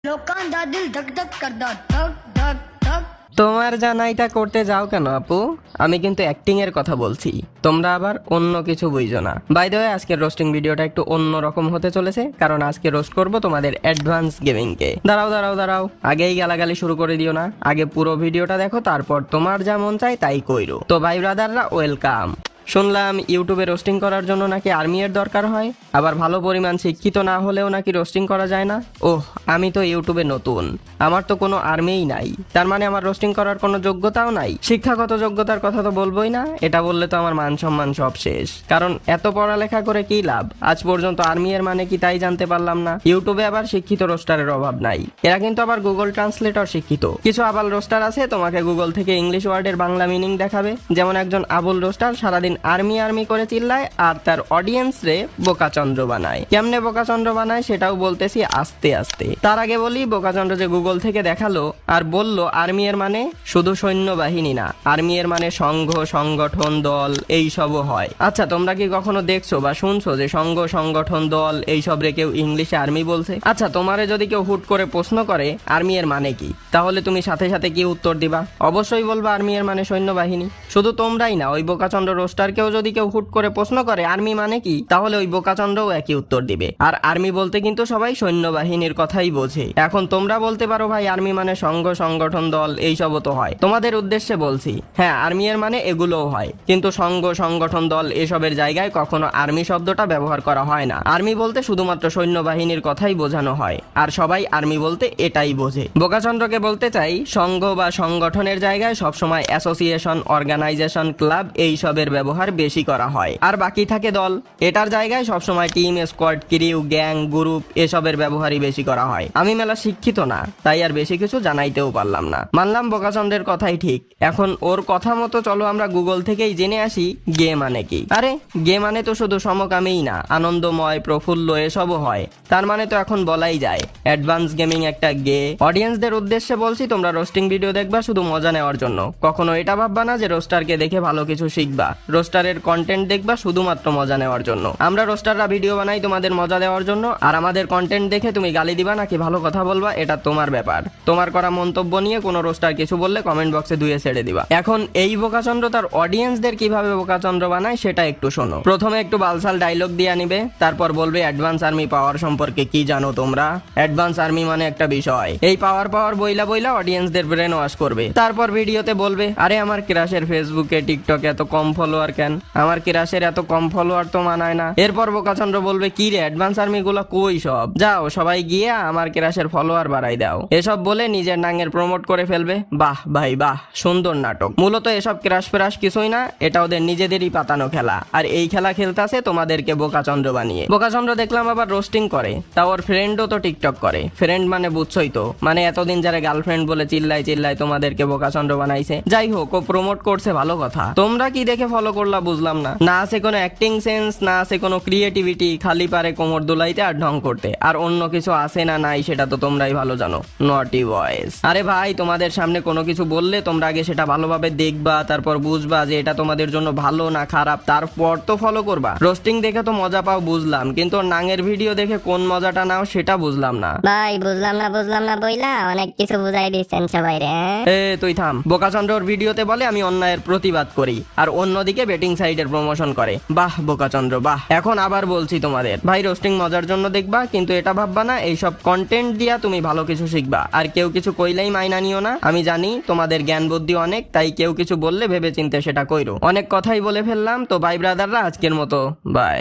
लोकां दा दिल धक धक करदा धक धक धक। তোমার জানাইটা করতে যাও কেন আপু? আমি কিন্তু অ্যাক্টিং এর কথা বলছি, তোমরা আবার অন্য কিছু বুঝো না। বাই দ্য ওয়ে, আজকের রোস্টিং ভিডিওটা একটু অন্য রকম হতে চলেছে, কারণ আজকে রোস্ট করব তোমাদের অ্যাডভান্স গেমিং কে। দাঁড়াও, আগেই গালাগালি শুরু করে দিও না, আগে পুরো ভিডিওটা দেখো, তারপর তোমার যা মন চায় তাই কইরো। তো ভাই ব্রাদাররা, ওয়েলকাম। শুনলাম ইউটিউবে রোস্টিং করার জন্য নাকি আর্মি এর দরকার হয়, আবার ভালো পরিমাণ শিক্ষিত না হলেও নাকি রোস্টিং করা যায় না। ওহ, আমি তো ইউটিউবে নতুন, আমার তো কোনো আর্মিই নাই, তার মানে আমার রোস্টিং করার কোনো যোগ্যতাও নাই। শিক্ষাগত যোগ্যতার কথা তো বলবোই না, এটা বললে তো আমার মান সম্মান সব শেষ। কারণ এত পড়ালেখা করে কি লাভ? আজ পর্যন্ত আর্মি এর মানে কি তাই জানতে পারলাম না। ইউটিউবে আবার শিক্ষিত রোস্টারের অভাব নাই, এরা কিন্তু আবার গুগল ট্রান্সলেটর শিক্ষিত। কিছু আবাল রোস্টার আছে, তোমাকে গুগল থেকে ইংলিশ ওয়ার্ডের বাংলা মিনিং দেখাবে। যেমন একজন আবুল রোস্টার সারাদিন আর্মি করে চিল্লায় আর তার অডিয়েন্স রে বোকাচন্দ্র বানায়। কেমনে বোকাচন্দ্র বানায় সেটাও বলতেছি আস্তে আস্তে। তার আগে বলি, বোকাচন্দ্র যে গুগল থেকে দেখালো আর বলল আর্মি এর মানে শুধু সৈন্যবাহিনী না, আর্মি এর মানে সংঘ, সংগঠন, দল এইসবও হয়। আচ্ছা, তোমরা কি কখনো দেখছো বা শুনছো যে সংঘ, সংগঠন, দল এইসব রে কেউ ইংলিশে আর্মি বলছে? আচ্ছা, তোমারে যদি কেউ হুট করে প্রশ্ন করে আর্মি এর মানে কি, তাহলে তুমি সাথে সাথে কি উত্তর দিবা? অবশ্যই বলবা আর্মি এর মানে সৈন্যবাহিনী। শুধু তোমরাই না, ওই বোকাচন্দ্র রোস্টারকেও যদি কেউ হুট করে প্রশ্ন করে আর্মি মানে কি, তাহলে ওই বোকাচন্দ্রও একই উত্তর দিবে। আর আর্মি বলতে কিন্তু সবাই সৈন্যবাহিনীর কথাই বোঝে। এখন তোমরা বলতে পারো ভাই আর্মি মানে সংঘ, সংগঠন, দল এইসবও তো হয়। তোমাদের উদ্দেশ্যে বলছি, হ্যাঁ আর্মি এর মানে এগুলোও হয়, কিন্তু সংঘ, সংগঠন, দল এসবের জায়গায় কখনো আর্মি শব্দটা ব্যবহার করা হয় না। আর্মি বলতে শুধুমাত্র সৈন্যবাহিনীর কথাই বোঝানো হয়, আর সবাই আর্মি বলতে এটাই বোঝে। বোকাচন্দ্রকে বলতে চাই, সংঘ বা সংগঠনের জায়গায় সবসময় অ্যাসোসিয়েশন, অর্গানাইজেশন, ক্লাব এইসবের ব্যবহার বেশি করা হয়। আর বাকি থাকে দল, এটার জায়গায় সবসময় team, squad, crew, gang, group এসবের ব্যবহারই বেশি করা হয়। আমি মেলা শিক্ষিত না, তাই আর বেশি কিছু জানাইতেও পারলাম না। মানলাম বোকাচন্দ্রের কথাই ঠিক। এখন ওর কথা মতো চলো আমরা গুগল থেকেই জেনে আসি গে মানে কি। আরে গে মানে তো শুধু সমকামীই না, আনন্দময়, প্রফুল্ল এসবও হয়। তার মানে তো এখন বলাই যায় অ্যাডভান্স গেমিং একটা গে। অডিয়েন্সদের উদ্দেশ্যে বলছি, তোমরা রোস্টিং ভিডিও দেখবা শুধু মজা নেওয়ার জন্য, কখনো এটা ভাববা না যে রোস্টারকে দেখে ভালো কিছু শিখবা। রোস্টারের কন্টেন্ট দেখবা শুধুমাত্র মজা নেওয়ার জন্য। আমরা রোস্টাররা ভিডিও বানাই তোমাদের মজা দেওয়ার জন্য, আর আমাদের কন্টেন্ট দেখে তুমি গালি দিবা নাকি ভালো কথা বলবা এটা তোমার ব্যাপার। তোমার করা মন্তব্য নিয়ে কোনো রোস্টার কিছু বললে কমেন্ট বক্সে ধুয়ে ছেড়ে দিবা। এখন এই বোকাচন্দ্র তার অডিয়েন্সদের কিভাবে বোকাচন্দ্র বানায় সেটা একটু শোনো। প্রথমে একটু বালসাল ডায়লগ দিয়ে নিবে, তারপর বলবে অ্যাডভান্স আর্মি পাওয়ার সম্পর্কে কি জানো তোমরা। অ্যাডভান্স আর্মি মানে একটা বিষয়, এই পাওয়ার বইলা অডিয়েন্সদের ব্রেন ওয়াশ করবে। তারপর ভিডিওতে বলবে আরে আমার ক্রাশের ফেসবুকে, টিকটকে এত কম ফলোয়ার কেন, আমার ক্রাশের এত কম ফলোয়ার তো মানায় না। এরপর বোকাচন্দ্র বলবে কি রে অ্যাডভান্স আর্মি গুলো কই সব, যাও সবাই গিয়ে আমার ক্রাশের ফলোয়ার বাড়াই দাও। এসব বলে নিজের নাঙ্গের প্রমোট করে ফেলবে। বাহ ভাই বাহ, সুন্দর নাটক। মূলত এসব ক্রাশ ফ্রাশ কিছুই না, এটা ওদের নিজেদেরই পাতানো খেলা। আর এই খেলা খেলতেছে তোমাদেরকে বোকাচন্দ্র বানিয়ে। বোকাচন্দ্র দেখলাম আবার রোস্টিং করে, তা ওর ফ্রেন্ডও তো টিকটক করে। ফ্রেন্ড মানে বুঝছই তো, মানে এতদিন যারা গার্লফ্রেন্ড বলে চিল্লাই তোমাদেরকে বোকাচন্দ্র বানাইছে। যাই হোক, ও প্রমোট করছে ভালো কথা, তোমরা কি দেখে ফলো করলা বুঝলাম না। না আছে কোনো অ্যাক্টিং সেন্স, না আছে কোনো ক্রিয়েটিভিটি, খালি পারে কোমর দুলাইতে আর ঢং করতে। আর অন্য কিছু আছে না নাই সেটা তো তোমরাই ভালো জানো। নটি বয়েজ। আরে ভাই, তোমাদের সামনে কোনো কিছু বললে তোমরা আগে সেটা ভালোভাবে দেখবা, তারপর বুঝবা যে এটা তোমাদের জন্য ভালো না খারাপ, তারপর তো ফলো করবা। রোস্টিং দেখে তো মজা পাও বুঝলাম, কিন্তু নাঙের ভিডিও দেখে কোন মজাটা নাও সেটা বুঝলাম না। ভাই বুঝলাম না বইলা অনেক কিছু বুঝাই দিচ্ছেন সবাই রে। তুই থাম। বোকাচন্দ্রর ভিডিওতে বলে আমি অন্যায়ের প্রতিবাদ করি, আর অন্যদিকে বেটিং সাইটের প্রমোশন করে। বাহ বোকাচন্দ্র বাহ। এখন আবার বলছি তোমাদের, ভাই রোস্টিং মজার জন্য দেখবা, কিন্তু এটা ভাববা না এইসব কন্টেন্ট দিয়া তুমি ভালো কিছু শিখবা। আর কেউ কিছু কইলেই মাইনা নিও না। আমি জানি তোমাদের জ্ঞান বুদ্ধি অনেক, তাই কেউ কিছু বললে ভেবে চিন্তে সেটা কইরো। অনেক কথাই বলে ফেললাম, তো ভাই ব্রাদাররা আজকের মতো বাই।